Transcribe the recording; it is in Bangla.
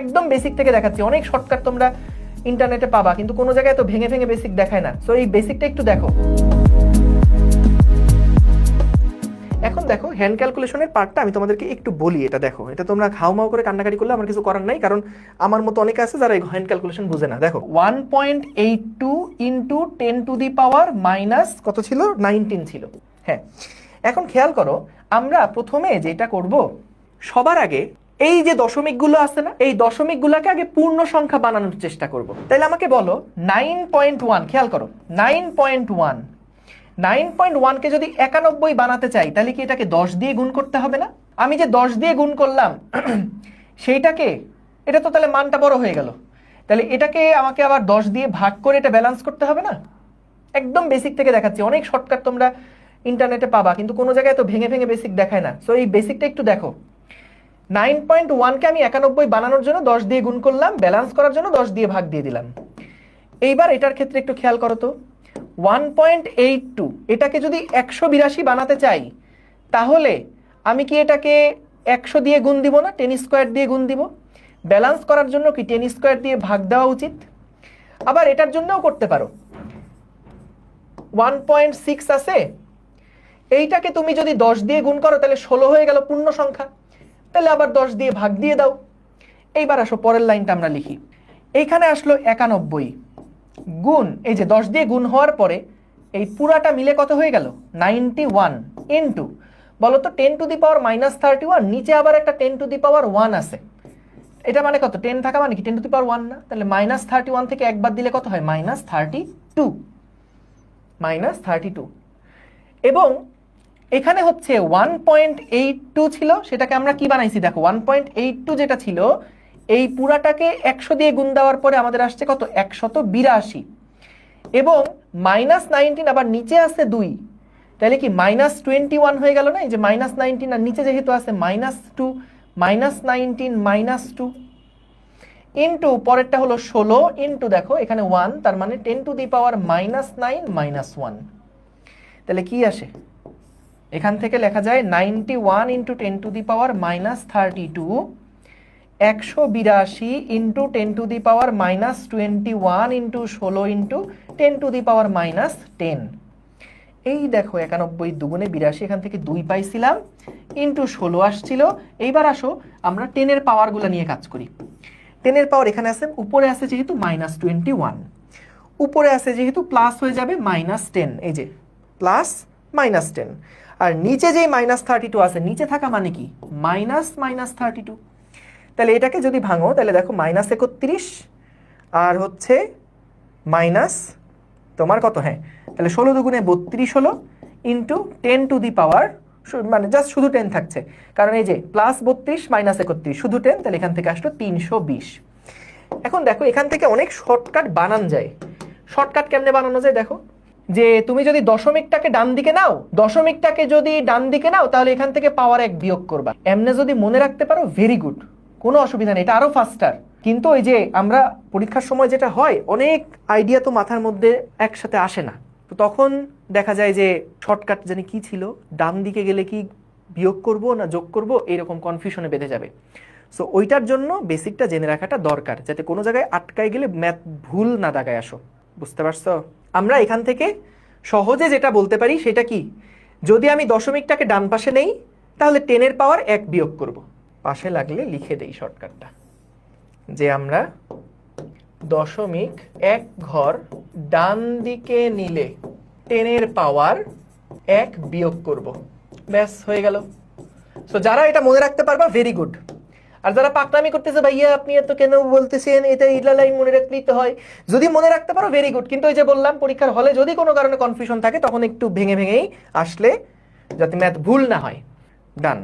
একদম বেসিক থেকে দেখাচ্ছি, অনেক শর্টকাট তোমরা ইন্টারনেটে পাবা, কিন্তু কোনো জায়গায় তো ভেঙে ভেঙে বেসিক দেখায় না। সো এই বেসিকটা একটু দেখো। এখন দেখো হ্যান্ড ক্যালকুলেশনের পার্টটা আমি তোমাদেরকে একটু বলি। এটা দেখো, এটা তোমরা হাউমাউ করে কান্নাকাটি করলে আমার কিছু করার নাই, কারণ আমার মতো অনেকে আছে যারা এই হ্যান্ড ক্যালকুলেশন বুঝে না। দেখো 1.82 into 10 to the power minus কত ছিল, 19 ছিল। হ্যাঁ, এখন খেয়াল করো, আমরা প্রথমে যেটা করব, সবার আগে এই যে দশমিকগুলো আছে না, এই দশমিকগুলোকে আগে পূর্ণ সংখ্যা বানানোর চেষ্টা করব। তাইলে আমাকে বলো 9.1, খেয়াল করো 9.1, 9.1 কে যদি 91 বানাতে চাই, তাহলে কি এটাকে 10 দিয়ে গুণ করতে হবে না? আমি যে 10 দিয়ে গুণ করলাম সেইটাকে, এটা তো তাহলে মানটা বড় হয়ে গেল, তাহলে এটাকে আমাকে আবার 10 দিয়ে ভাগ করে এটা ব্যালেন্স করতে হবে না? একদম বেসিক থেকে দেখাচ্ছি, অনেক শর্টকাট তোমরা ইন্টারনেটে পাবা, কিন্তু কোনো জায়গায় তো ভেঙে ভেঙে বেসিক দেখায় না। সো এই বেসিকটা একটু দেখো। 9.1 কে আমি 91 বানানোর জন্য 10 দিয়ে গুণ করলাম, ব্যালেন্স করার জন্য 10 দিয়ে ভাগ দিয়ে দিলাম। এইবার এটার ক্ষেত্রে একটু খেয়াল করো তো, 1.82 এটাকে যদি 182 বানাতে চাই, তাহলে আমি কি এটাকে 100 দিয়ে গুণ দিব না, 10 স্কোয়ার দিয়ে গুণ দিব? ব্যালেন্স করার জন্য কি 10 স্কোয়ার দিয়ে ভাগ দেওয়া উচিত? আবার এটার জন্যও করতে পারো, 1.6 আছে, এইটাকে তুমি যদি 10 দিয়ে গুণ করো তাহলে 16 হয়ে গেল পূর্ণ সংখ্যা, তাহলে আবার 10 দিয়ে ভাগ দিয়ে দাও। এইবার আসো পরের লাইনটা আমরা লিখি। এইখানে আসলো 91 গুণ, এই যে 10 দিয়ে গুণ হওয়ার পরে এই পুরাটা মিলে কত হয়ে গেল, 91 ইন্টু, বলো তো 10 টু দি পাওয়ার মাইনাস 31, নিচে আবার একটা 10 টু দি পাওয়ার 1 আছে, এটা মানে কত, 10 থাকা মানে কি 10 টু দি পাওয়ার 1 না? তাহলে মাইনাস 31 থেকে একবার দিলে কত হয়, মাইনাস 32, মাইনাস 32। এবং এখানে হচ্ছে 1.82 ছিল, সেটাকে আমরা কি বানাইছি দেখো, 1.82 যেটা ছিল এই পুরাটাকে 100 দিয়ে গুণ দেওয়ার পরে আমাদের আসছে কত, 182, এবং মাইনাস 19 আবার নিচে আছে 2, তাহলে কি মাইনাস 21 হয়ে গেল না? এই যে মাইনাস 19 আর নিচে যেহেতু আছে মাইনাস 2, মাইনাস 19 মাইনাস 2 ইন্টু পরেরটা হলো 16 ইন্টু দেখো এখানে 1, তার মানে 10 to the power minus 9 minus 1। তাহলে কি আসে, এখান থেকে লেখা যায় 91 into 10 to the power minus 32, 182 into 10 to the power minus 21 into 16 into 10 to the power minus 10। এই দেখো 91 দুগুণে 82, এখান থেকে 2 পাইছিলাম, ইন্টু 16 আসছিল। এইবার আসো আমরা 10 এর পাওয়ারগুলো নিয়ে কাজ করি। 10 এর পাওয়ার এখানে আছে, উপরে আছে যেহেতু মাইনাস 21, উপরে আছে যেহেতু প্লাস হয়ে যাবে মাইনাস 10, এই যে প্লাস মাইনাস 10, আর নিচে যে মাইনাস 32 আছে, নিচে থাকা মানে কি মাইনাস মাইনাস 32। তাহলে এটাকে যদি ভাঙো তাহলে দেখো মাইনাস 31 আর হচ্ছে মাইনাস তোমার কত, হ্যাঁ তাহলে 16 দুগুণে 32 হলো, ইন্টু 10 টু দি পাওয়ার, মানে জাস্ট শুধু 10 থাকছে, কারণ এই যে প্লাস 32 মাইনাস 31 শুধু 10, তাহলে এখান থেকে আসলো 320। এখন দেখো এখান থেকে অনেক শর্টকাট বানান যায়। শর্টকাট কেমনে বানানো যায় দেখো, যে তুমি যদি দশমিকটাকে ডান দিকে নাও, দশমিকটাকে যদি ডান দিকে নাও তাহলে এখান থেকে পাওয়ার 1 বিয়োগ করবা। এমনে যদি মনে রাখতে পারো ভেরি গুড, কোনো অসুবিধা নেই, এটা আরো ফাস্টার। কিন্তু ওই যে আমরা পরীক্ষার সময় যেটা হয়, অনেক আইডিয়া তো মাথার মধ্যে একসাথে আসে না, তো তখন দেখা যায় যে শর্টকাট জানি কি ছিল, ডান দিকে গেলে কি বিয়োগ করব না যোগ করব, এইরকম কনফিউশনে বেঁধে যাবে। সো ওইটার জন্য বেসিকটা জেনে রাখাটা দরকার, যাতে কোনো জায়গায় আটকায় গেলে ম্যাথ ভুল না দাগায় আসো। বুঝতে পারছো? আমরা এখান থেকে সহজে যেটা বলতে পারি সেটা কি, যদি আমি দশমিকটাকে ডান পাশে নেই তাহলে 10 এর পাওয়ার 1 বিয়োগ করব। পাশে লাগলে লিখে দেই শর্টকাটটা, যে আমরা দশমিক 1 ঘর ডান দিকে নিলে 10 এর পাওয়ার 1 বিয়োগ করব, ব্যাস হয়ে গেল। সো যারা এটা মনে রাখতে পারবা ভেরি গুড, আর যারা পাকনামি করতেছে ভাইয়া আপনি এত কেন বলতেছেন, এটা ইলালাই মনে রাখতেই তো হয়, যদি মনে রাখতে পারো ভেরি গুড। কিন্তু ওই যে বললাম পরীক্ষার হলে যদি কোনো কারণে কনফিউশন থাকে তখন একটু ভেঙে ভেঙেই আসলে, যাতে ম্যাথ ভুল না হয়। ডান।